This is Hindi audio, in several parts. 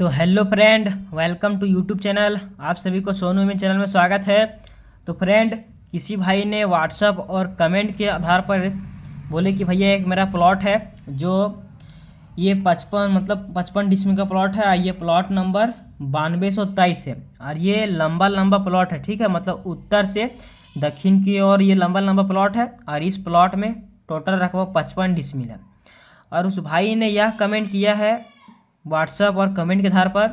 तो hello friend, welcome to YouTube channel. आप सभी को सोनू में चैनल में स्वागत है। तो फ्रेंड, किसी भाई ने व्हाट्सअप और कमेंट के आधार पर बोले कि भैया एक मेरा प्लॉट है जो ये 55 डिसमिल का प्लॉट है। ये प्लॉट नंबर 9223 है और ये लंबा लंबा प्लॉट है। ठीक है, मतलब उत्तर से दक्षिण की ओर ये लंबा लंबा प्लॉट है और इस प्लॉट में टोटल रकबा 55 डिसमिल है। और उस भाई ने यह कमेंट किया है व्हाट्सएप और कमेंट के आधार पर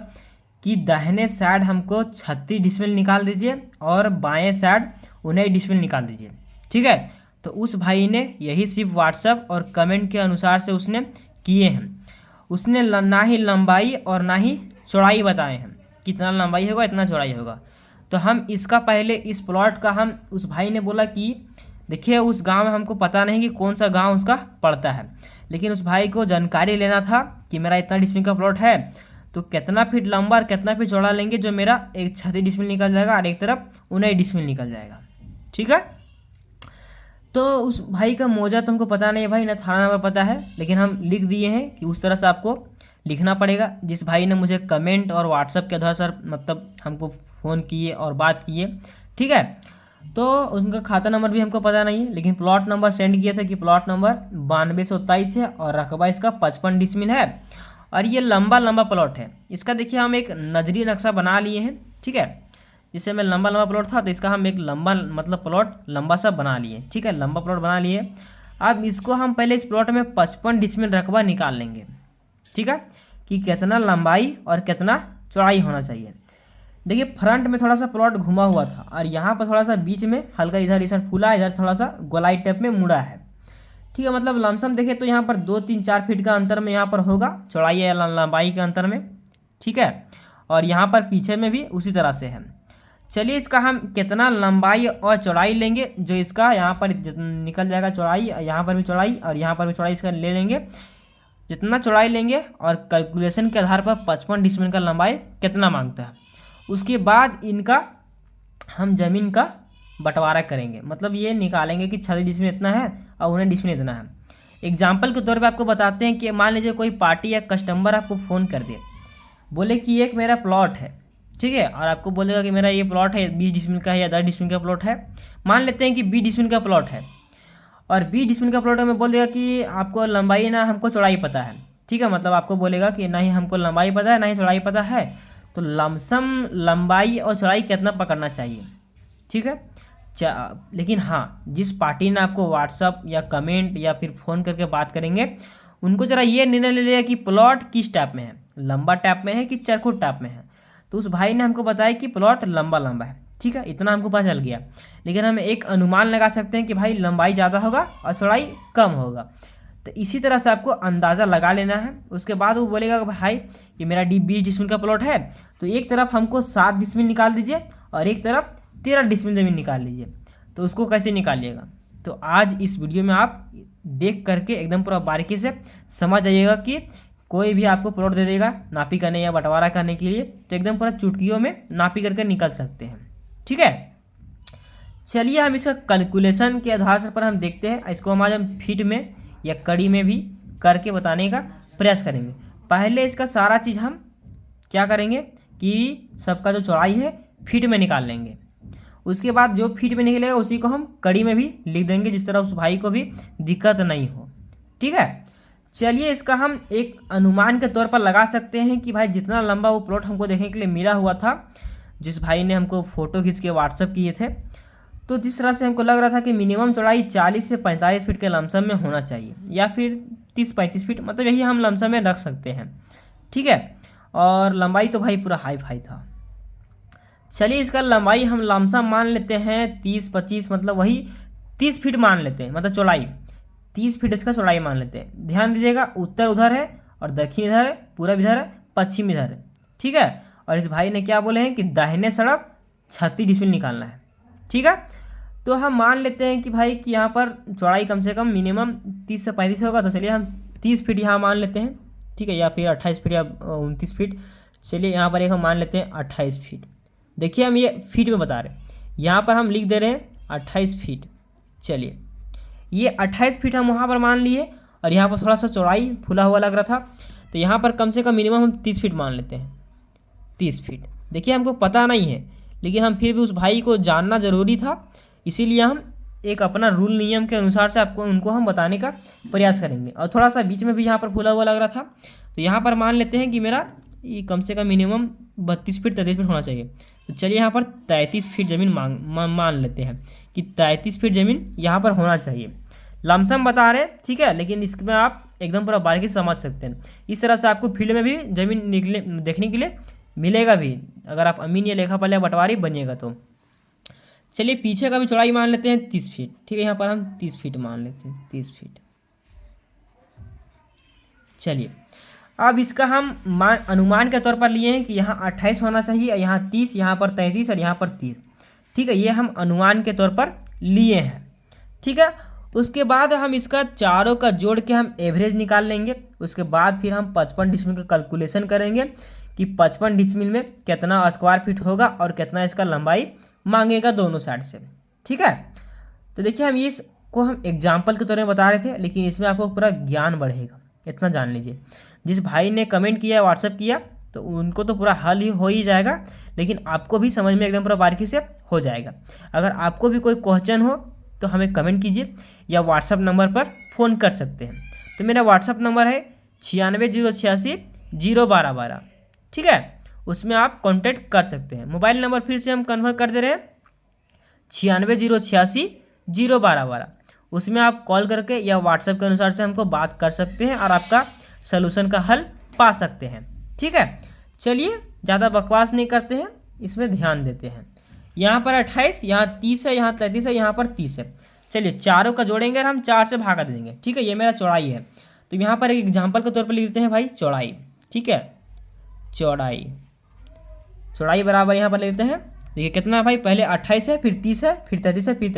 कि दाहिने साइड हमको 36 डिसमिल निकाल दीजिए और बाएं साइड 19 डिसमिल निकाल दीजिए। ठीक है, तो उस भाई ने यही सिर्फ व्हाट्सएप और कमेंट के अनुसार से उसने किए हैं। उसने ना ही लंबाई और ना ही चौड़ाई बताए हैं, कितना लंबाई होगा इतना चौड़ाई होगा। तो हम इसका पहले इस प्लॉट का हम उस भाई ने बोला कि देखिए उस गांव में हमको पता नहीं कि कौन सा गांव उसका पड़ता है, लेकिन उस भाई को जानकारी लेना था कि मेरा इतना डिसमिल का प्लॉट है तो कितना फीट लंबा और कितना फीट चौड़ा लेंगे जो मेरा एक 36 डिसमिल निकल जाएगा और एक तरफ 19 डिसमिल निकल जाएगा। ठीक है, तो उस भाई का मौजा तो हमको पता नहीं है भाई, ना थाना नंबर पता है, लेकिन हम लिख दिए हैं कि उस तरह से आपको लिखना पड़ेगा। जिस भाई ने मुझे कमेंट और व्हाट्सएप के आधार पर मतलब हमको फ़ोन किए और बात किए, ठीक है, तो उनका खाता नंबर भी हमको पता नहीं है, लेकिन प्लॉट नंबर सेंड किया था कि प्लॉट नंबर 9223 है और रकबा इसका 55 डिसमिल है और ये लंबा लंबा प्लॉट है। इसका देखिए हम एक नजरी नक्शा बना लिए हैं। ठीक है, जिससे में लंबा लंबा प्लॉट था तो इसका हम एक लंबा मतलब प्लॉट लंबा सा बना लिए। ठीक है, लंबा प्लॉट बना लिए। अब इसको हम पहले इस प्लॉट में 55 डिसमिल रकबा निकाल लेंगे। ठीक है, कि कितना लंबाई और कितना चौड़ाई होना चाहिए। देखिए फ्रंट में थोड़ा सा प्लॉट घुमा हुआ था और यहाँ पर थोड़ा सा बीच में हल्का इधर इधर फूला, इधर थोड़ा सा गोलाई टाइप में मुड़ा है। ठीक है, मतलब लमसम देखें तो यहाँ पर 2-3-4 फीट का अंतर में यहाँ पर होगा चौड़ाई या लंबाई के अंतर में। ठीक है, और यहाँ पर पीछे में भी उसी तरह से है। चलिए इसका हम कितना लंबाई और चौड़ाई लेंगे जो इसका यहाँ पर निकल जाएगा चौड़ाई, यहाँ पर भी चौड़ाई और यहाँ पर भी चौड़ाई इसका ले लेंगे। जितना चौड़ाई लेंगे और कैलकुलेशन के आधार पर 55 डिसमिल का लंबाई कितना मांगता है, उसके बाद इनका हम ज़मीन का बंटवारा करेंगे। मतलब ये निकालेंगे कि 36 डिसमिल इतना है और 19 डिसमिल इतना है। एग्जाम्पल के तौर पे आपको बताते हैं कि मान लीजिए कोई पार्टी या कस्टमर आपको फ़ोन कर दे, बोले कि एक मेरा प्लॉट है, ठीक है, और आपको बोलेगा कि मेरा ये प्लॉट है 20 डिसमिल का है या 10 डिसमिल का प्लॉट है। मान लेते हैं कि 20 डिसमिल का प्लॉट है और 20 डिसमिल का प्लॉट में बोल देगा कि आपको लंबाई ना हमको चौड़ाई पता है। ठीक है, मतलब आपको बोलेगा कि ना ही हमको लंबाई पता है ना ही चौड़ाई पता है, तो लमसम लंबाई और चौड़ाई कितना पकड़ना चाहिए। ठीक है, लेकिन हाँ, जिस पार्टी ने आपको व्हाट्सअप या कमेंट या फिर फ़ोन करके बात करेंगे उनको ज़रा ये निर्णय ले लिया कि प्लॉट किस टाइप में है, लंबा टाइप में है कि चरखुट टाइप में है। तो उस भाई ने हमको बताया कि प्लॉट लंबा लंबा है। ठीक है, इतना हमको पता चल गया, लेकिन हम एक अनुमान लगा सकते हैं कि भाई लंबाई ज़्यादा होगा और चौड़ाई कम होगा। तो इसी तरह से आपको अंदाज़ा लगा लेना है। उसके बाद वो बोलेगा कि भाई ये मेरा 20 डिसमिल का प्लॉट है तो एक तरफ हमको 7 डिसमिल निकाल दीजिए और एक तरफ 13 डिसमिल ज़मीन निकाल लीजिए। तो उसको कैसे निकालिएगा, तो आज इस वीडियो में आप देख करके एकदम पूरा बारीकी से समझ जाइएगा कि कोई भी आपको प्लॉट दे देगा नापी करने या बंटवारा करने के लिए तो एकदम पूरा चुटकियों में नापी करके निकल सकते हैं। ठीक है, चलिए हम इसका कैलकुलेशन के आधार पर हम देखते हैं। इसको हम आज हम फीट में या कड़ी में भी करके बताने का प्रयास करेंगे। पहले इसका सारा चीज़ हम क्या करेंगे कि सबका जो चौड़ाई है फीट में निकाल लेंगे। उसके बाद जो फीट में निकलेगा उसी को हम कड़ी में भी लिख देंगे, जिस तरह उस भाई को भी दिक्कत नहीं हो। ठीक है, चलिए इसका हम एक अनुमान के तौर पर लगा सकते हैं कि भाई जितना लंबा वो प्लॉट हमको देखने के लिए मिला हुआ था, जिस भाई ने हमको फ़ोटो खींच के व्हाट्सअप किए थे, तो जिस तरह से हमको लग रहा था कि मिनिमम चौड़ाई 40 से 45 फीट के लमसम में होना चाहिए या फिर 30-35 फीट, मतलब यही हम लमसम में रख सकते हैं। ठीक है, और लंबाई तो भाई पूरा हाई फाई था। चलिए इसका लंबाई हम लमसम मान लेते हैं 30-25, मतलब वही 30 फीट मान लेते हैं, मतलब चौड़ाई 30 फीट इसका चौड़ाई मान लेते हैं। ध्यान दीजिएगा, उत्तर उधर है और दक्षिण इधर है, पूरब इधर है, पश्चिम इधर है। ठीक है, और इस भाई ने क्या बोले हैं कि दाहिने सड़क 36 डिसमिल निकालना है। ठीक है, तो हम मान लेते हैं कि भाई कि यहाँ पर चौड़ाई कम से कम मिनिमम 30 से 35 होगा, तो चलिए हम 30 फीट यहाँ मान लेते हैं। ठीक है, या फिर 28 फीट या 29 फीट। चलिए यहाँ पर एक हम मान लेते हैं 28 फीट। देखिए हम ये फीट में बता रहे हैं, यहाँ पर हम लिख दे रहे हैं 28 फीट। चलिए ये 28 फीट हम वहाँ पर मान लिए और यहाँ पर थोड़ा सा चौड़ाई फूला हुआ लग रहा था, तो यहाँ पर कम से कम मिनिमम हम 30 फीट मान लेते हैं। 30 फीट। देखिए हमको पता नहीं है, लेकिन हम फिर भी उस भाई को जानना ज़रूरी था, इसीलिए हम एक अपना रूल नियम के अनुसार से आपको उनको हम बताने का प्रयास करेंगे। और थोड़ा सा बीच में भी यहाँ पर फूला हुआ लग रहा था, तो यहाँ पर मान लेते हैं कि मेरा ये कम से कम मिनिमम 32 फीट 33 फीट होना चाहिए। तो चलिए यहाँ पर 33 फीट ज़मीन मान लेते हैं कि 33 फीट ज़मीन यहाँ पर होना चाहिए। लमसम बता रहे, ठीक है, लेकिन इसमें आप एकदम पूरा बारीकी से समझ सकते हैं। इस तरह से आपको फील्ड में भी ज़मीन निकले देखने के लिए मिलेगा भी, अगर आप अमीन या लेखापाल या पटवारी बनिएगा तो। चलिए पीछे का भी चौड़ाई मान लेते हैं 30 फीट, ठीक है, यहाँ पर हम 30 फीट मान लेते हैं, 30 फीट। चलिए अब इसका हम अनुमान के तौर पर लिए हैं कि यहाँ 28 होना चाहिए, यहाँ 30, यहाँ पर 33 और यहाँ पर 30, ठीक है, ये हम अनुमान के तौर पर लिए हैं, ठीक है। उसके बाद हम इसका चारों का जोड़ के हम एवरेज निकाल लेंगे। उसके बाद फिर हम 55 डिसमिल का कैलकुलेशन करेंगे कि 55 डिसमिल में कितना स्क्वायर फीट होगा और कितना इसका लंबाई मांगेगा दोनों साइड से, ठीक है। तो देखिए हम इसको हम एग्जाम्पल के तौर में बता रहे थे, लेकिन इसमें आपको पूरा ज्ञान बढ़ेगा, इतना जान लीजिए। जिस भाई ने कमेंट किया, व्हाट्सअप किया, तो उनको तो पूरा हल ही हो ही जाएगा, लेकिन आपको भी समझ में एकदम पूरा बारीकी से हो जाएगा। अगर आपको भी कोई क्वेश्चन हो तो हमें कमेंट कीजिए या व्हाट्सअप नंबर पर फ़ोन कर सकते हैं। तो मेरा व्हाट्सअप नंबर है 9608801212, ठीक है, उसमें आप कांटेक्ट कर सकते हैं। मोबाइल नंबर फिर से हम कन्फर्म कर दे रहे हैं 9608801212, उसमें आप कॉल करके या व्हाट्सएप के अनुसार से हमको बात कर सकते हैं और आपका सलूशन का हल पा सकते हैं, ठीक है। चलिए ज़्यादा बकवास नहीं करते हैं, इसमें ध्यान देते हैं। यहाँ पर 28, यहाँ 30 है, यहाँ 33 है, यहाँ पर 30 है। चलिए चारों का जोड़ेंगे और हम 4 से भागा देंगे, ठीक है, ये मेरा चौड़ाई है। तो यहाँ पर एक एग्जाम्पल के तौर पर लिख देते हैं भाई चौड़ाई, ठीक है, चौड़ाई बराबर यहाँ पर लेते हैं। देखिए कितना है भाई, पहले 28 है, फिर 30 है, फिर 33 है, फिर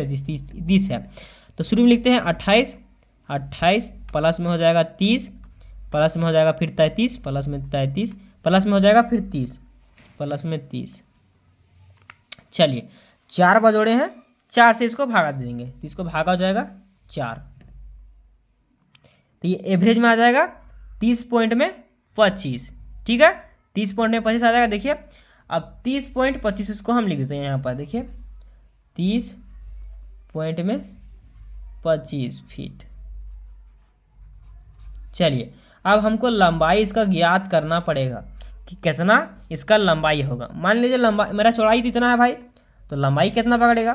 30 है। तो शुरू में लिखते हैं 28 प्लस में हो जाएगा 30, प्लस में हो जाएगा फिर 33, प्लस में 33, प्लस में हो जाएगा फिर 30, प्लस में 30। चलिए 4 बार जोड़े हैं, 4 से इसको भागा दे देंगे, तो इसको भागा हो जाएगा 4, तो ये एवरेज में आ जाएगा 30 पॉइंट में 25, ठीक है, 30 पॉइंट में 25 आ जाएगा। देखिए अब 30 पॉइंट 25 इसको हम लिख देते हैं यहाँ पर, देखिए 30 पॉइंट में 25 फीट। चलिए अब हमको लंबाई इसका ज्ञात करना पड़ेगा कि कितना इसका लंबाई होगा। मान लीजिए लंबाई मेरा चौड़ाई तो इतना है भाई, तो लंबाई कितना पकड़ेगा।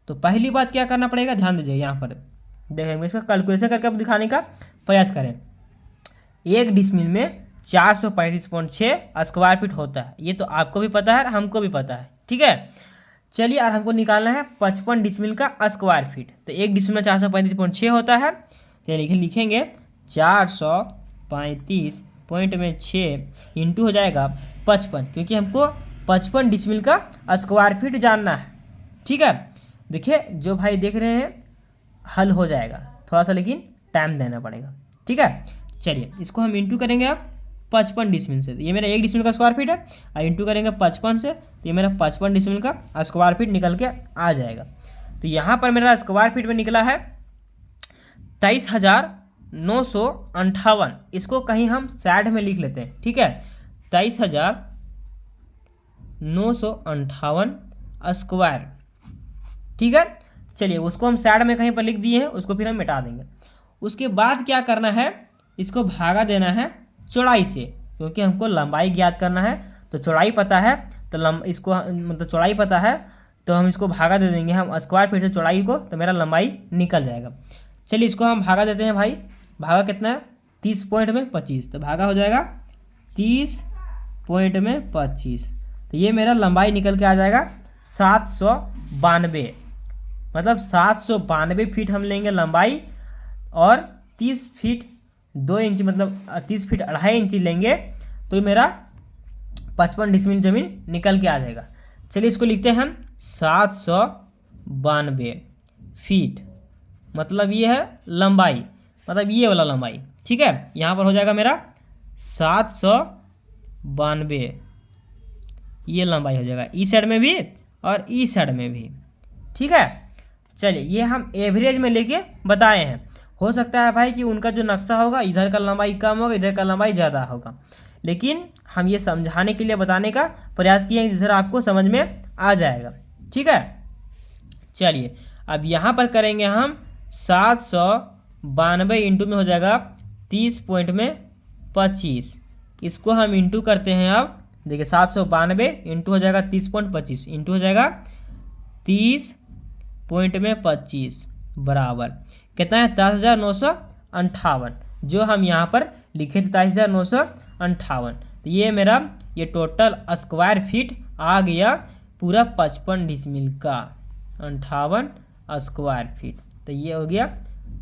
तो पहली बात क्या करना पड़ेगा, ध्यान दीजिए, यहाँ पर देखेंगे इसका कैलकुलेशन करके अब दिखाने का प्रयास करें। 1 डिसमिल में 435.6 स्क्वायर फीट होता है, ये तो आपको भी पता है, हमको भी पता है, ठीक है। चलिए और हमको निकालना है 55 डिसमिल का स्क्वायर फीट। तो 1 डिसमिल में 435.6 होता है, तो लिखेंगे 435 पॉइंट में 6 इंटू हो जाएगा 55, क्योंकि हमको 55 डिसमिल का स्क्वायर फीट जानना है, ठीक है। देखिए जो भाई देख रहे हैं हल हो जाएगा, थोड़ा सा लेकिन टाइम देना पड़ेगा, ठीक है। चलिए इसको हम इंटू करेंगे अब 55 डिसमिल से, ये मेरा 1 डिसमिल का स्क्वायर फीट है, और इंटू करेंगे 55 से, तो ये मेरा 55 डिसमिल का स्क्वायर फीट निकल के आ जाएगा। तो यहाँ पर मेरा स्क्वायर फीट में निकला है 23,958। इसको कहीं हम साइड में लिख लेते हैं, ठीक है, 23,958 स्क्वायर, ठीक है। चलिए उसको हम साइड में कहीं पर लिख दिए हैं, उसको फिर हम मिटा देंगे। उसके बाद क्या करना है, इसको भागा देना है चौड़ाई से, क्योंकि हमको लंबाई ज्ञात करना है। तो चौड़ाई पता है, तो इसको मतलब चौड़ाई पता है, तो हम इसको भागा दे देंगे हम स्क्वायर फीट से चौड़ाई को, तो मेरा लंबाई निकल जाएगा। चलिए इसको हम भागा देते हैं भाई, भागा कितना है 30 पॉइंट में 25, तो भागा हो जाएगा 30 पॉइंट में 25, तो ये मेरा लंबाई निकल के आ जाएगा 792, मतलब 792 फीट हम लेंगे लंबाई, और 30 फीट 2 इंच मतलब 30 फीट 2.5 इंच लेंगे, तो मेरा 55 डिसमिल ज़मीन निकल के आ जाएगा। चलिए इसको लिखते हैं हम 792 फीट, मतलब ये है लंबाई, मतलब ये वाला लंबाई, ठीक है। यहाँ पर हो जाएगा मेरा 792, ये लंबाई हो जाएगा इस साइड में भी और इस साइड में भी, ठीक है। चलिए ये हम एवरेज में लेके बताए हैं। हो सकता है भाई कि उनका जो नक्शा होगा इधर का लंबाई कम होगा, इधर का लंबाई ज़्यादा होगा, लेकिन हम ये समझाने के लिए बताने का प्रयास किए हैं जिस तरह आपको समझ में आ जाएगा। ठीक है, चलिए अब यहाँ पर करेंगे हम 792 इंटू में हो जाएगा 30.25। इसको हम इंटू करते हैं। अब देखिए 792 इंटू हो जाएगा 30.25 इंटू हो जाएगा 30.25 बराबर कितना है 10,958, जो हम यहाँ पर लिखे थे 10,958। तो ये मेरा ये टोटल स्क्वायर फीट आ गया पूरा 55 डिसमिल का 58 स्क्वायर फीट। तो ये हो गया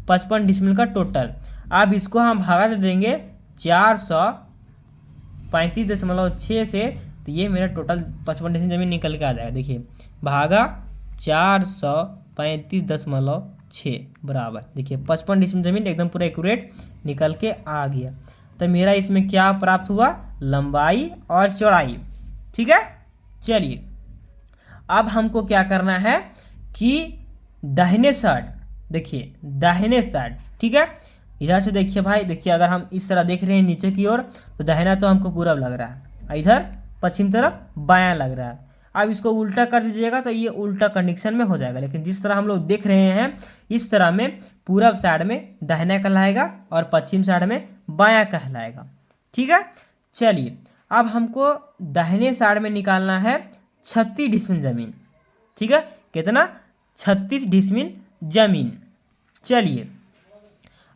55 डिसमिल का टोटल। अब इसको हम भागा दे देंगे 435.6 से, तो ये मेरा टोटल 55 डिसमिल जमीन निकल के आ जाएगा। देखिए भागा 435.6 बराबर देखिए 55 डिसमिल जमीन एकदम पूरा एक्यूरेट निकल के आ गया। तो मेरा इसमें क्या प्राप्त हुआ, लंबाई और चौड़ाई। ठीक है, चलिए अब हमको क्या करना है कि दाहिने साइड, देखिए दाहिने साइड, ठीक है, इधर से देखिए भाई, देखिए अगर हम इस तरह देख रहे हैं नीचे की ओर तो दाहिना तो हमको पूरब लग रहा है, इधर पश्चिम तरफ बायां लग रहा है। अब इसको उल्टा कर दीजिएगा तो ये उल्टा कंडीशन में हो जाएगा, लेकिन जिस तरह हम लोग देख रहे हैं इस तरह में पूरब साइड में दाहिना कहलाएगा और पश्चिम साइड में बायां कहलाएगा। ठीक है, चलिए अब हमको दाहिने साइड में निकालना है 36 डिसमिल जमीन। ठीक है, कितना, 36 डिसमिल जमीन। चलिए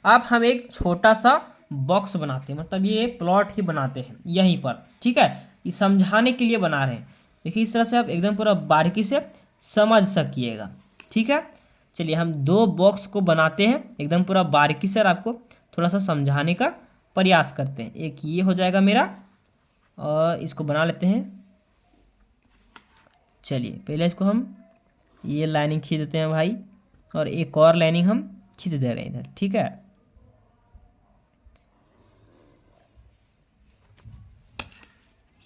अब हम एक छोटा सा बॉक्स बनाते हैं, मतलब ये प्लॉट ही बनाते हैं यहीं पर। ठीक है, ये समझाने के लिए बना रहे हैं। देखिए इस तरह से आप एकदम पूरा बारीकी से समझ सकिएगा। ठीक है, चलिए हम 2 बॉक्स को बनाते हैं एकदम पूरा बारीकी से और आपको थोड़ा सा समझाने का प्रयास करते हैं। एक ये हो जाएगा मेरा, और इसको बना लेते हैं। चलिए पहले इसको हम ये लाइनिंग खींच देते हैं भाई, और एक और लाइनिंग हम खींच दे रहे हैं इधर। ठीक है,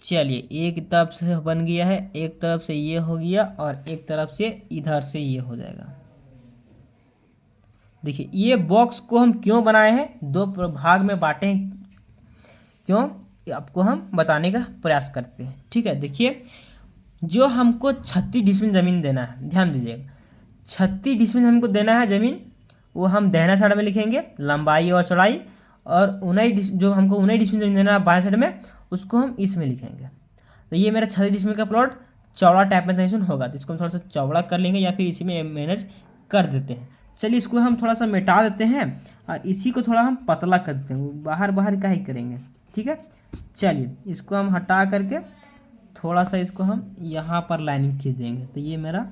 चलिए एक तरफ से बन गया है, एक तरफ से ये हो गया और एक तरफ से इधर से ये हो जाएगा। देखिए ये बॉक्स को हम क्यों बनाए हैं, 2 भाग में बांटे हैं, क्यों आपको हम बताने का प्रयास करते हैं। ठीक है, देखिए जो हमको 36 डिसमिल ज़मीन देना है, ध्यान दीजिएगा 36 डिसमिल हमको देना है ज़मीन, वो हम दाहिना साइड में लिखेंगे लंबाई और चौड़ाई, और 19 जो हमको 19 डिसमिल ज़मीन देना है बाएं साइड में, उसको हम इसमें लिखेंगे। तो ये मेरा 36 डिसमिल का प्लॉट चौड़ा टाइप में कंडीशन होगा, तो इसको हम थोड़ा सा चौड़ा कर लेंगे या फिर इसी में मैनेज कर देते हैं। चलिए इसको हम थोड़ा सा मिटा देते हैं और इसी को थोड़ा हम पतला कर देते हैं, बाहर बाहर का ही करेंगे। ठीक है, चलिए इसको हम हटा करके थोड़ा सा इसको हम यहाँ पर लाइनिंग खींच देंगे। तो ये मेरा,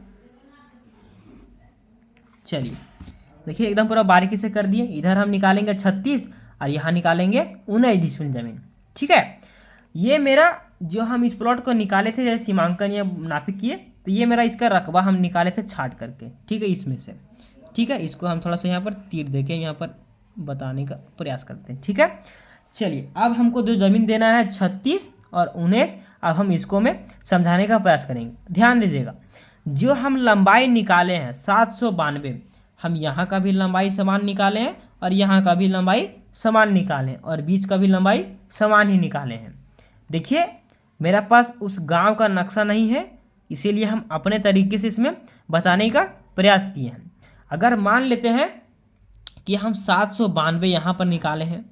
चलिए देखिए एकदम पूरा बारीकी से कर दिए। इधर हम निकालेंगे 36 और यहाँ निकालेंगे 19 डिसमिल जमीन। ठीक है, ये मेरा जो हम इस प्लॉट को निकाले थे जैसे सीमांकन या नापी किए, तो ये मेरा इसका रकबा हम निकाले थे छाट करके। ठीक है, इसमें से। ठीक है, इसको हम थोड़ा सा यहाँ पर तीर देके यहाँ पर बताने का प्रयास करते हैं। ठीक है, चलिए अब हमको जो ज़मीन देना है 36 और 19, अब हम इसको में समझाने का प्रयास करेंगे। ध्यान दीजिएगा, जो हम लंबाई निकाले हैं 792, हम यहाँ का भी लंबाई समान निकाले हैं और यहाँ का भी लंबाई समान निकाले हैं और बीच का भी लंबाई समान ही निकाले हैं। देखिए मेरा पास उस गांव का नक्शा नहीं है, इसीलिए हम अपने तरीके से इसमें बताने का प्रयास किए हैं। अगर मान लेते हैं कि हम 792 यहाँ पर निकाले हैं,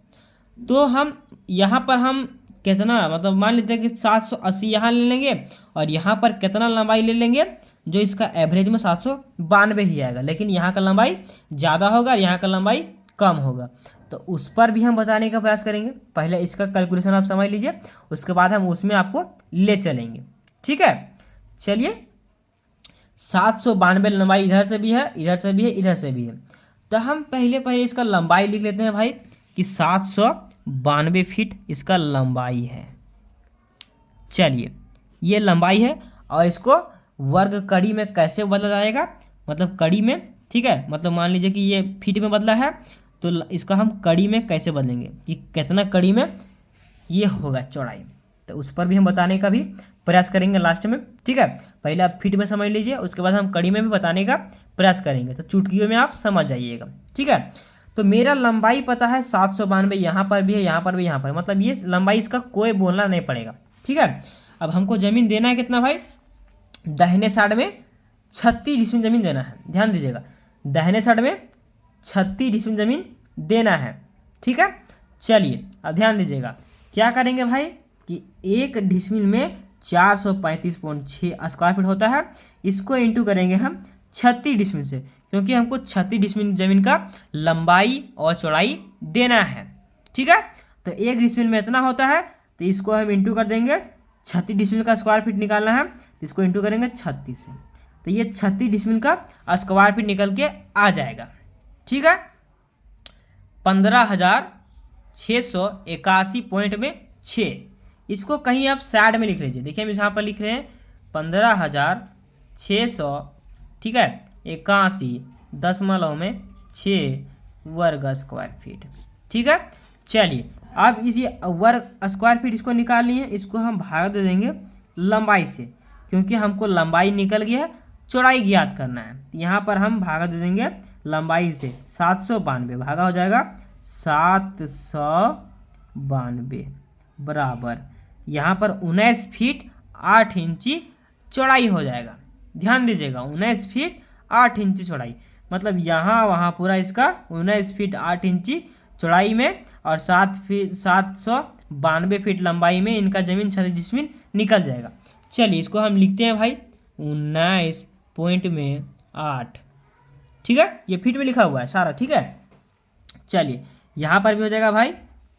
तो हम यहाँ पर हम कितना, मतलब मान लेते हैं कि 780 यहाँ ले लेंगे और यहाँ पर कितना लंबाई ले लेंगे, जो इसका एवरेज में 792 ही आएगा, लेकिन यहाँ का लंबाई ज़्यादा होगा और यहाँ का लंबाई कम होगा। तो उस पर भी हम बताने का प्रयास करेंगे। पहले इसका कैलकुलेशन आप समझ लीजिए, उसके बाद हम उसमें आपको ले चलेंगे। ठीक है, चलिए 792 लंबाई इधर से भी है, इधर से भी है, इधर से भी है। तो हम पहले इसका लंबाई लिख लेते हैं भाई कि 792 फीट इसका लंबाई है। चलिए ये लंबाई है, और इसको वर्ग कड़ी में कैसे बदला जाएगा, मतलब कड़ी में। ठीक है, मतलब मान लीजिए कि ये फीट में बदला है, तो इसका हम कड़ी में कैसे बदलेंगे कि कितना कड़ी में ये होगा चौड़ाई, तो उस पर भी हम बताने का भी प्रयास करेंगे लास्ट में। ठीक है, पहले आप फीट में समझ लीजिए, उसके बाद हम कड़ी में भी बताने का प्रयास करेंगे, तो चुटकियों में आप समझ जाइएगा। ठीक है, तो मेरा लंबाई पता है 792, यहाँ पर भी है, यहाँ पर भी, यहाँ पर, मतलब ये लंबाई इसका कोई बोलना नहीं पड़ेगा। ठीक है, अब हमको ज़मीन देना है कितना भाई, दाहिने साइड में 36 डिसमिल ज़मीन देना है। ध्यान दीजिएगा, दाहिने साइड में 36 डिसमिल ज़मीन देना है। ठीक है, चलिए अब ध्यान दीजिएगा क्या करेंगे भाई कि 1 डिसमिल में 435.6 स्क्वायर फीट होता है, इसको इंटू करेंगे हम 36 डिसमिल से, क्योंकि हमको 36 डिसमिल ज़मीन का लंबाई और चौड़ाई देना है। ठीक है, तो 1 डिसमिल में इतना होता है, तो इसको हम इंटू कर देंगे, 36 डिसमिल का स्क्वायर फीट निकालना है, तो इसको इंटू करेंगे 36 से, तो ये 36 डिसमिल का स्क्वायर फीट निकल के आ जाएगा। ठीक है, 15,681.6, इसको कहीं आप साइड में लिख लीजिए। देखिए हम यहाँ पर लिख रहे हैं 15,600, ठीक है, 81.6 वर्ग स्क्वायर फीट। ठीक है, चलिए अब इसी वर्ग स्क्वायर फीट इसको निकाल लिए, इसको हम भाग दे देंगे लंबाई से, क्योंकि हमको लंबाई निकल गया है, चौड़ाई ज्ञात करना है। यहाँ पर हम भागा दे देंगे लंबाई से, 792 भागा हो जाएगा 792 बराबर यहाँ पर 19 फीट 8 इंची चौड़ाई हो जाएगा। ध्यान दीजिएगा 19 फीट 8 इंची चौड़ाई, मतलब यहाँ वहाँ पूरा इसका 19 फीट 8 इंची चौड़ाई में और 792 फीट लंबाई में इनका ज़मीन 36 डिसमिल निकल जाएगा। चलिए इसको हम लिखते हैं भाई 19.8। ठीक है, ये फीट में लिखा हुआ है सारा। ठीक है, चलिए यहाँ पर भी हो जाएगा भाई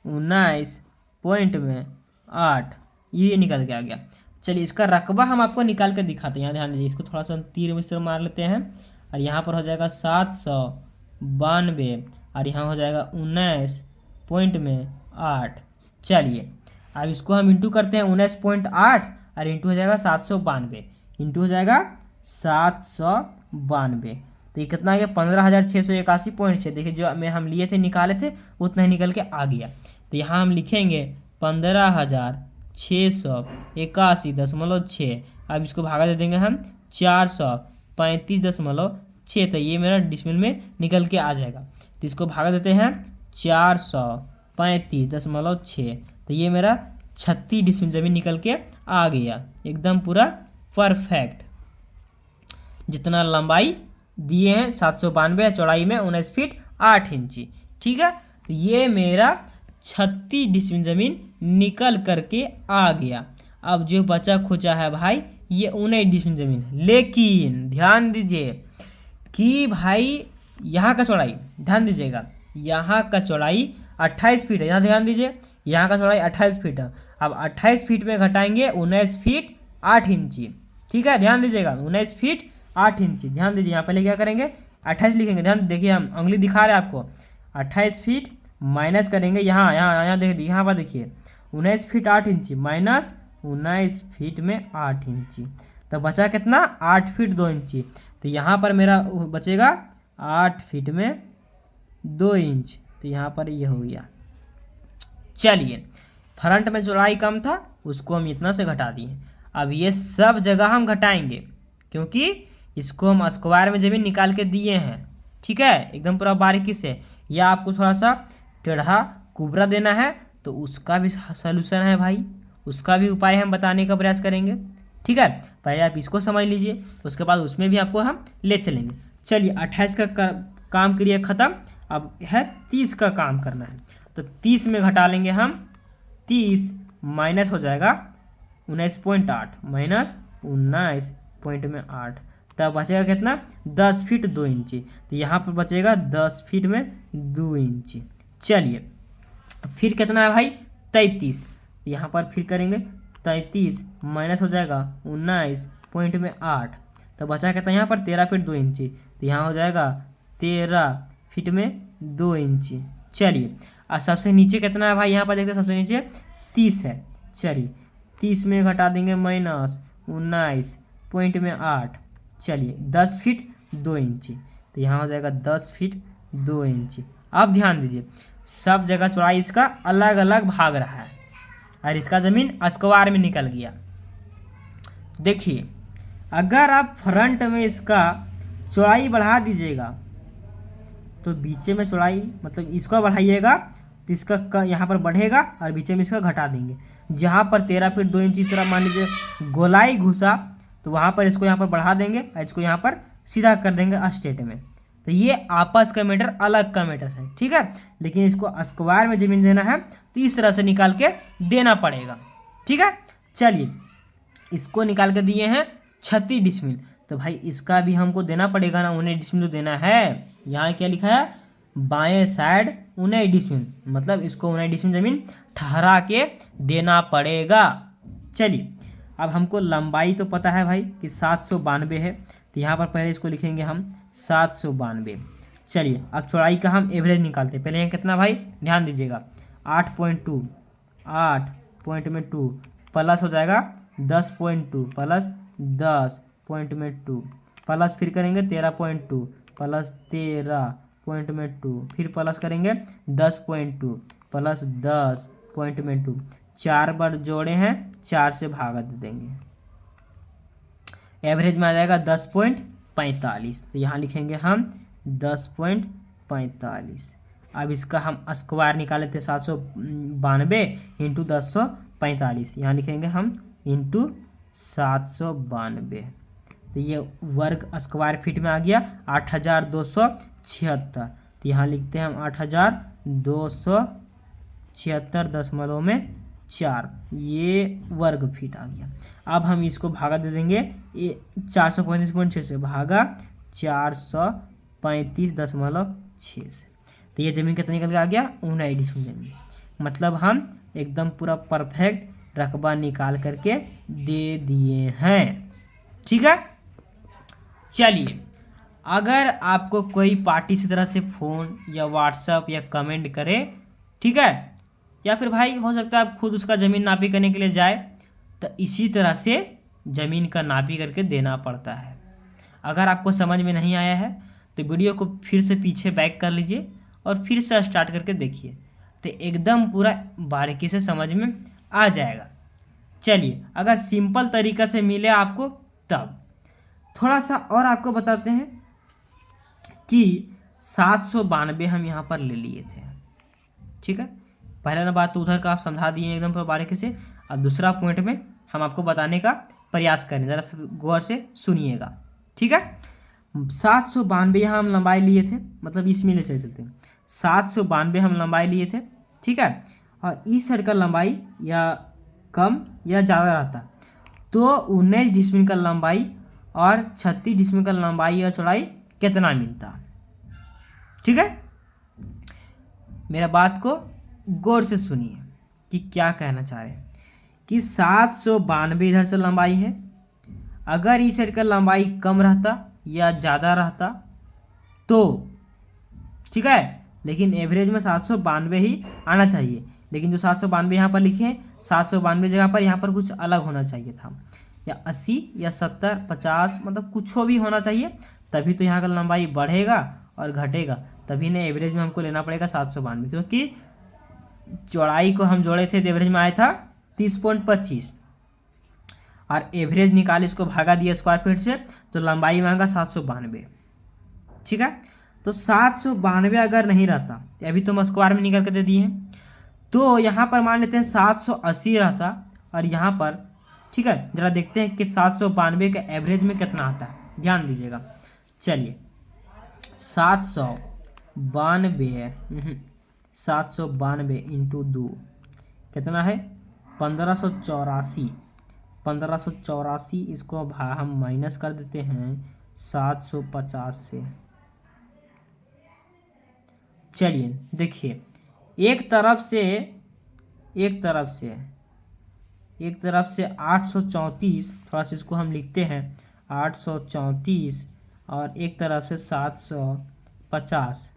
19.8, ये निकल के आ गया। चलिए इसका रकबा हम आपको निकाल कर दिखाते हैं। यहाँ ध्यान दीजिए, इसको थोड़ा सा तीर मिस्र मार लेते हैं, और यहाँ पर हो जाएगा 792 और यहाँ हो जाएगा 19.8। चलिए अब इसको हम इंटू करते हैं, 19.8 और इंटू हो जाएगा 792, इंटू हो जाएगा 792, तो ये कितना आ गया 15,681.6। देखिए जो हम लिए थे निकाले थे उतना ही निकल के आ गया। तो यहाँ हम लिखेंगे 15,681.6। अब इसको भागा दे देंगे हम 435.6, तो ये मेरा डिसमिल में निकल के आ जाएगा। तो इसको भागा देते हैं 435.6, तो ये मेरा 36 डिसमिल ज़मीन निकल के आ गया, एकदम पूरा परफेक्ट। जितना लंबाई दिए हैं 792, चौड़ाई में 19 फीट 8 इंची। ठीक है, तो ये मेरा 36 डिसमिल ज़मीन निकल करके आ गया। अब जो बचा खुचा है भाई ये 19 डिसमिल ज़मीन है, लेकिन ध्यान दीजिए कि भाई यहाँ का चौड़ाई, ध्यान दीजिएगा यहाँ का चौड़ाई 28 फीट है। यहाँ ध्यान दीजिए यहाँ का चौड़ाई 28 फीट है। अब 28 फीट में घटाएंगे 19 फीट 8 इंची। ठीक है, ध्यान दीजिएगा 19 फीट 8 इंची। ध्यान दीजिए यहाँ पहले क्या करेंगे 28 लिखेंगे, ध्यान देखिए हम उंगली दिखा रहे हैं आपको, 28 फीट माइनस करेंगे यहाँ यहाँ यहाँ देखिए, यहाँ पर देखिए 19 फीट 8 इंची माइनस 19 फीट में 8 इंची, तो बचा कितना 8 फीट 2 इंची। तो यहाँ पर मेरा बचेगा 8 फीट में 2 इंच, तो यहाँ पर ये हो गया। चलिए फ्रंट में चौड़ाई कम था उसको हम इतना से घटा दिए। अब ये सब जगह हम घटाएंगे क्योंकि इसको हम स्क्वायर में ज़मीन निकाल के दिए हैं। ठीक है, एकदम पूरा बारीकी से, या आपको थोड़ा सा टेढ़ा कुबरा देना है तो उसका भी सलूशन है भाई, उसका भी उपाय हम बताने का प्रयास करेंगे। ठीक है, पहले आप इसको समझ लीजिए, उसके बाद उसमें भी आपको हम ले चलेंगे। चलिए 28 का काम करिए ख़त्म, अब है 30 का काम करना है। तो 30 में घटा लेंगे हम, 30 माइनस हो जाएगा 19.8 माइनस 19.8, तब बचेगा कितना 10 फीट 2 इंची। तो यहाँ पर बचेगा 10 फीट में 2 इंची। चलिए फिर कितना है भाई 33, यहाँ पर फिर करेंगे 33 माइनस हो जाएगा 19.8, तो बचा कितना यहाँ पर 13 फीट 2 इंची, तो यहाँ हो जाएगा 13 फीट में 2 इंची। चलिए और सबसे नीचे कितना है भाई, यहाँ पर देखते हैं सबसे नीचे 30 है। चलिए 30 में घटा देंगे माइनस 19.8, चलिए 10 फीट 2 इंची, तो यहाँ हो जाएगा 10 फीट 2 इंची। अब ध्यान दीजिए सब जगह चौड़ाई इसका अलग अलग भाग रहा है और इसका ज़मीन स्क्वायर में निकल गया। देखिए अगर आप फ्रंट में इसका चौड़ाई बढ़ा दीजिएगा तो बीचे में चौड़ाई मतलब इसका बढ़ाइएगा तो इसका यहाँ पर बढ़ेगा और बीचे में इसका घटा देंगे। जहाँ पर 13 फीट 2 इंच इस तरह मान लीजिए गोलाई घुसा तो वहाँ पर इसको यहाँ पर बढ़ा देंगे और इसको यहाँ पर सीधा कर देंगे स्ट्रेट में। तो ये आपस का मीटर अलग का मीटर है, ठीक है। लेकिन इसको स्क्वायर में ज़मीन देना है तो इस तरह से निकाल के देना पड़ेगा, ठीक है। चलिए इसको निकाल के दिए हैं 36 डिसमिल, तो भाई इसका भी हमको देना पड़ेगा ना, 19 डिसमिल देना है। यहाँ क्या लिखा है, बाएं साइड 19 डिसमिल, मतलब इसको 19 डिसमिल ज़मीन ठहरा के देना पड़ेगा। चलिए अब हमको लंबाई तो पता है भाई कि 792 है, तो यहाँ पर पहले इसको लिखेंगे हम 792। चलिए अब चौड़ाई का हम एवरेज निकालते हैं। पहले यहाँ कितना भाई ध्यान दीजिएगा, 8.2 8.2 प्लस हो जाएगा 10.2 प्लस 10.2 प्लस फिर करेंगे 13.2 प्लस 13.2 फिर प्लस करेंगे 10.2 प्लस 10.2। 4 बार जोड़े हैं, 4 से भागा दे देंगे, एवरेज में आ जाएगा 10.45। तो यहाँ लिखेंगे हम 10.45। अब इसका हम स्क्वायर निकाले थे 792 इंटू 1045, यहाँ लिखेंगे हम इंटू 792। तो ये वर्ग स्क्वायर फीट में आ गया 8276। तो यहाँ लिखते हैं हम 8276.4, ये वर्ग फीट आ गया। अब हम इसको भागा दे देंगे, ये 435.6 से भागा 435.6 से, तो ये ज़मीन कितना निकल के आ गया, 19 डिसमिल ज़मीन। मतलब हम एकदम पूरा परफेक्ट रकबा निकाल करके दे दिए हैं, ठीक है। चलिए अगर आपको कोई पार्टी इसी तरह से फ़ोन या व्हाट्सएप या कमेंट करे, ठीक है, या फिर भाई हो सकता है आप खुद उसका ज़मीन नापी करने के लिए जाए, तो इसी तरह से ज़मीन का नापी करके देना पड़ता है। अगर आपको समझ में नहीं आया है तो वीडियो को फिर से पीछे बैक कर लीजिए और फिर से स्टार्ट करके देखिए, तो एकदम पूरा बारीकी से समझ में आ जाएगा। चलिए अगर सिंपल तरीक़ा से मिले आपको तब थोड़ा सा और आपको बताते हैं कि 792 हम यहाँ पर ले लिए थे, ठीक है। पहला ना बात तो उधर का आप समझा दिए एकदम पूरा बारीकी से। अब दूसरा पॉइंट में हम आपको बताने का प्रयास करें, ज़रा गौर से सुनिएगा, ठीक है। 792 यहाँ हम लंबाई लिए थे, मतलब इसमें ले चलते हैं, 792 हम लंबाई लिए थे, ठीक है। और इस साइड का लंबाई या कम या ज़्यादा रहता तो 19 डिसमिल का लंबाई और 36 डिसमिल का लंबाई और चौड़ाई कितना मिलता, ठीक है। मेरा बात को गौर से सुनिए कि क्या कहना चाह रहे हैं कि 792 इधर से लंबाई है, अगर इस साइड का लंबाई कम रहता या ज़्यादा रहता तो, ठीक है, लेकिन एवरेज में 792 ही आना चाहिए। लेकिन जो 792 यहाँ पर लिखे हैं, 792 जगह पर यहाँ पर कुछ अलग होना चाहिए था, या 80 या 70 50 मतलब कुछ भी होना चाहिए, तभी तो यहाँ का लंबाई बढ़ेगा और घटेगा, तभी ना एवरेज में हमको लेना पड़ेगा 792। क्योंकि चौड़ाई को हम जोड़े थे तो एवरेज में आया था 30.25 और एवरेज निकाले, इसको भागा दिया स्क्वायर फीट से तो लंबाई में आएगा 792, ठीक है। तो 792 अगर नहीं रहता, अभी तो हम स्क्वायर में निकाल के दे दिए हैं, तो यहाँ पर मान लेते हैं 780 रहता और यहाँ पर, ठीक है, जरा देखते हैं कि 792 का एवरेज में कितना आता है, ध्यान दीजिएगा। चलिए 792 इंटू 2 कितना है, 1584। 1584 इसको हम माइनस कर देते हैं 750 से। चलिए देखिए, एक तरफ से 834, थोड़ा सा इसको हम लिखते हैं 834 और एक तरफ से 750,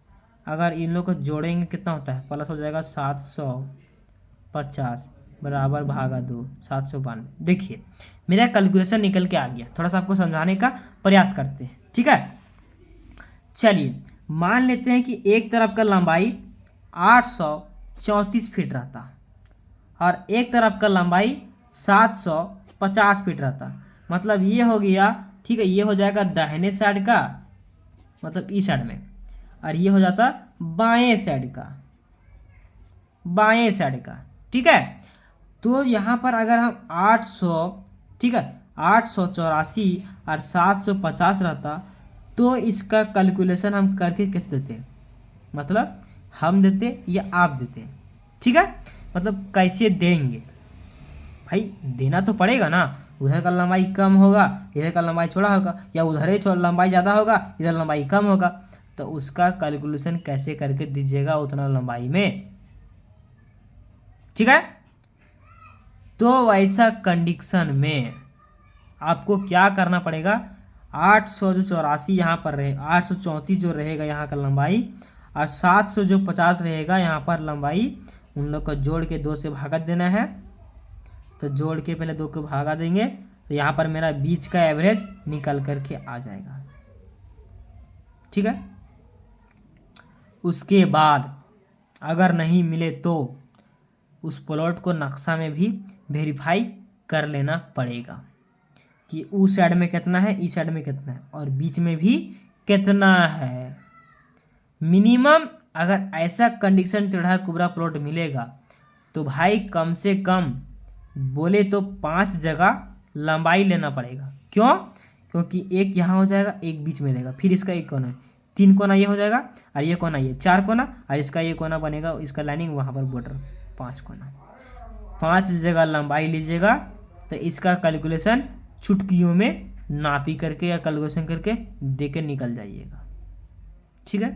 अगर इन लोग को जोड़ेंगे कितना होता है, प्लस हो जाएगा 750 बराबर भागा 2 792। देखिए मेरा कैलकुलेशन निकल के आ गया, थोड़ा सा आपको समझाने का प्रयास करते हैं, ठीक है। चलिए मान लेते हैं कि एक तरफ का लंबाई 834 फीट रहता और एक तरफ का लंबाई 750 फीट रहता, मतलब ये हो गया, ठीक है, ये हो जाएगा दाहिने साइड का, मतलब इस साइड में, और ये हो जाता बाएं साइड का, बाएं साइड का। ठीक है, तो यहाँ पर अगर हम 800, ठीक है, 884 और 750 रहता तो इसका कैलकुलेशन हम करके कैसे देते, मतलब हम देते या आप देते। ठीक है, मतलब कैसे देंगे भाई, देना तो पड़ेगा ना। उधर का लंबाई कम होगा, इधर का लंबाई छोटा होगा, या उधर ही लंबाई ज़्यादा होगा, इधर लंबाई कम होगा, तो उसका कैलकुलेशन कैसे करके दीजिएगा उतना लंबाई में। ठीक है, तो वैसा कंडीशन में आपको क्या करना पड़ेगा, 884 यहाँ पर रहे, 834 जो रहेगा यहाँ का लंबाई, और 750 रहेगा यहाँ पर लंबाई, उन लोग को जोड़ के 2 से भागा देना है। तो जोड़ के पहले 2 को भागा देंगे तो यहाँ पर मेरा बीच का एवरेज निकल करके आ जाएगा। ठीक है, उसके बाद अगर नहीं मिले तो उस प्लॉट को नक्शा में भी वेरीफाई कर लेना पड़ेगा कि उस साइड में कितना है, इस साइड में कितना है, और बीच में भी कितना है। मिनिमम अगर ऐसा कंडीशन टेढ़ा कुबरा प्लॉट मिलेगा तो भाई कम से कम बोले तो 5 जगह लंबाई लेना पड़ेगा। क्यों? क्योंकि एक यहाँ हो जाएगा, एक बीच में रहेगा, फिर इसका एक कोना, 3 कोना ये हो जाएगा, और ये कोना, ये 4 कोना, और इसका ये कोना बनेगा, इसका लाइनिंग वहाँ पर बॉर्डर, 5 कोना, 5 जगह लंबाई लीजिएगा। तो इसका कैलकुलेशन चुटकियों में नापी करके या कैलकुलेशन करके दे के निकल जाइएगा। ठीक है,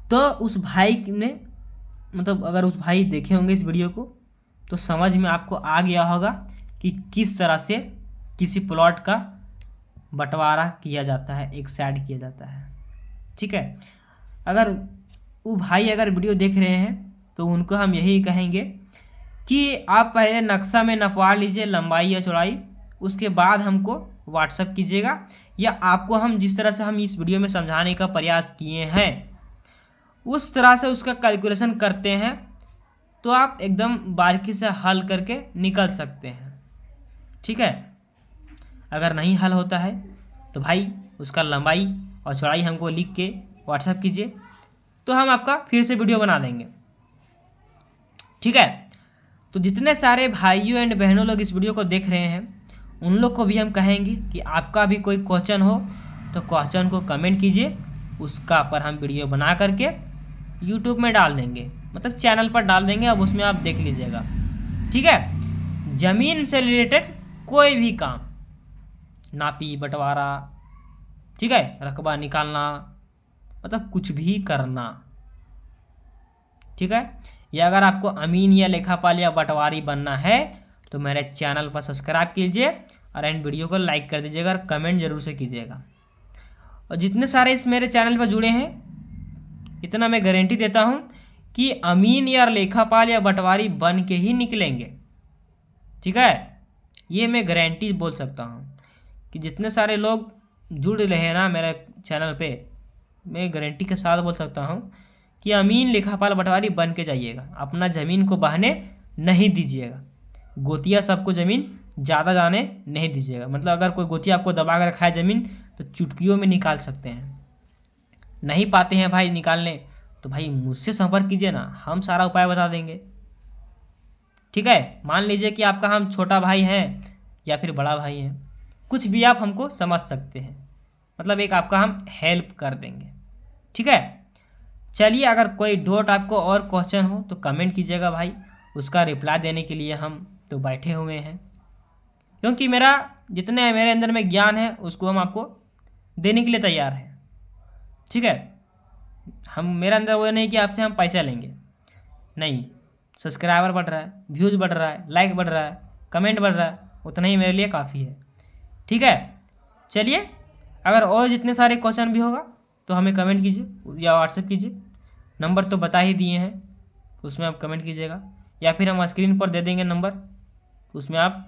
तो उस भाई ने, मतलब अगर उस भाई देखे होंगे इस वीडियो को तो समझ में आपको आ गया होगा कि किस तरह से किसी प्लॉट का बंटवारा किया जाता है, एक साइड किया जाता है। ठीक है, अगर वो भाई अगर वीडियो देख रहे हैं तो उनको हम यही कहेंगे कि आप पहले नक्शा में नपवा लीजिए लंबाई या चौड़ाई, उसके बाद हमको व्हाट्सएप कीजिएगा, या आपको हम जिस तरह से हम इस वीडियो में समझाने का प्रयास किए हैं उस तरह से उसका कैलकुलेशन करते हैं तो आप एकदम बारीकी से हल करके निकल सकते हैं। ठीक है, अगर नहीं हल होता है तो भाई उसका लंबाई और चौड़ाई हमको लिख के व्हाट्सएप कीजिए, तो हम आपका फिर से वीडियो बना देंगे। ठीक है, तो जितने सारे भाइयों एंड बहनों लोग इस वीडियो को देख रहे हैं उन लोग को भी हम कहेंगे कि आपका भी कोई क्वेश्चन हो तो क्वेश्चन को कमेंट कीजिए, उसका पर हम वीडियो बना करके यूट्यूब में डाल देंगे, मतलब चैनल पर डाल देंगे, अब उसमें आप देख लीजिएगा। ठीक है, ज़मीन से रिलेटेड कोई भी काम, नापी बंटवारा, ठीक है, रकबा निकालना, मतलब कुछ भी करना। ठीक है, या अगर आपको अमीन या लेखापाल या बंटवारी बनना है तो मेरे चैनल पर सब्सक्राइब कीजिए और एंड वीडियो को लाइक कर दीजिएगा और कमेंट जरूर से कीजिएगा। और जितने सारे इस मेरे चैनल पर जुड़े हैं इतना मैं गारंटी देता हूं कि अमीन या लेखापाल या बंटवारी बन के ही निकलेंगे। ठीक है, ये मैं गारंटी बोल सकता हूं कि जितने सारे लोग जुड़ रहे हैं ना मेरे चैनल पे, मैं गारंटी के साथ बोल सकता हूं कि अमीन लेखापाल बंटवारी बन के जाइएगा। अपना ज़मीन को बहने नहीं दीजिएगा, गोतिया सबको ज़मीन ज़्यादा जाने नहीं दीजिएगा। मतलब अगर कोई गोतिया आपको दबा कर रखा है ज़मीन तो चुटकियों में निकाल सकते हैं। नहीं पाते हैं भाई निकालने तो भाई मुझसे संपर्क कीजिए ना, हम सारा उपाय बता देंगे। ठीक है, मान लीजिए कि आपका हम छोटा भाई हैं या फिर बड़ा भाई हैं, कुछ भी आप हमको समझ सकते हैं, मतलब एक आपका हम हेल्प कर देंगे। ठीक है, चलिए अगर कोई डाउट आपको और क्वेश्चन हो तो कमेंट कीजिएगा भाई, उसका रिप्लाई देने के लिए हम तो बैठे हुए हैं, क्योंकि मेरा जितने मेरे अंदर में ज्ञान है उसको हम आपको देने के लिए तैयार हैं। ठीक है, हम मेरे अंदर वो नहीं कि आपसे हम पैसा लेंगे, नहीं, सब्सक्राइबर बढ़ रहा है, व्यूज़ बढ़ रहा है, लाइक बढ़ रहा है, कमेंट बढ़ रहा है, उतना ही मेरे लिए काफ़ी है। ठीक है, चलिए अगर और जितने सारे क्वेश्चन भी होगा तो हमें कमेंट कीजिए या व्हाट्सएप कीजिए, नंबर तो बता ही दिए हैं, उसमें आप कमेंट कीजिएगा, या फिर हम स्क्रीन पर दे देंगे नंबर, उसमें आप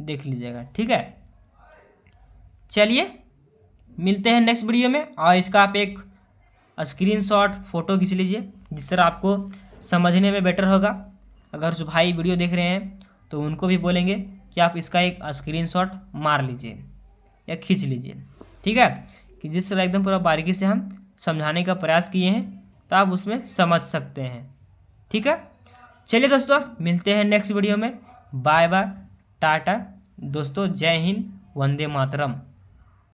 देख लीजिएगा। ठीक है, चलिए मिलते हैं नेक्स्ट वीडियो में, और इसका आप एक स्क्रीनशॉट फ़ोटो खींच लीजिए जिस तरह आपको समझने में बेटर होगा। अगर उस भाई वीडियो देख रहे हैं तो उनको भी बोलेंगे कि आप इसका एक स्क्रीनशॉट मार लीजिए या खींच लीजिए। ठीक है, कि जिस तरह एकदम पूरा बारीकी से हम समझाने का प्रयास किए हैं, तो आप उसमें समझ सकते हैं। ठीक है, चलिए दोस्तों मिलते हैं नेक्स्ट वीडियो में। बाय बाय, टाटा दोस्तों, जय हिंद, वंदे मातरम।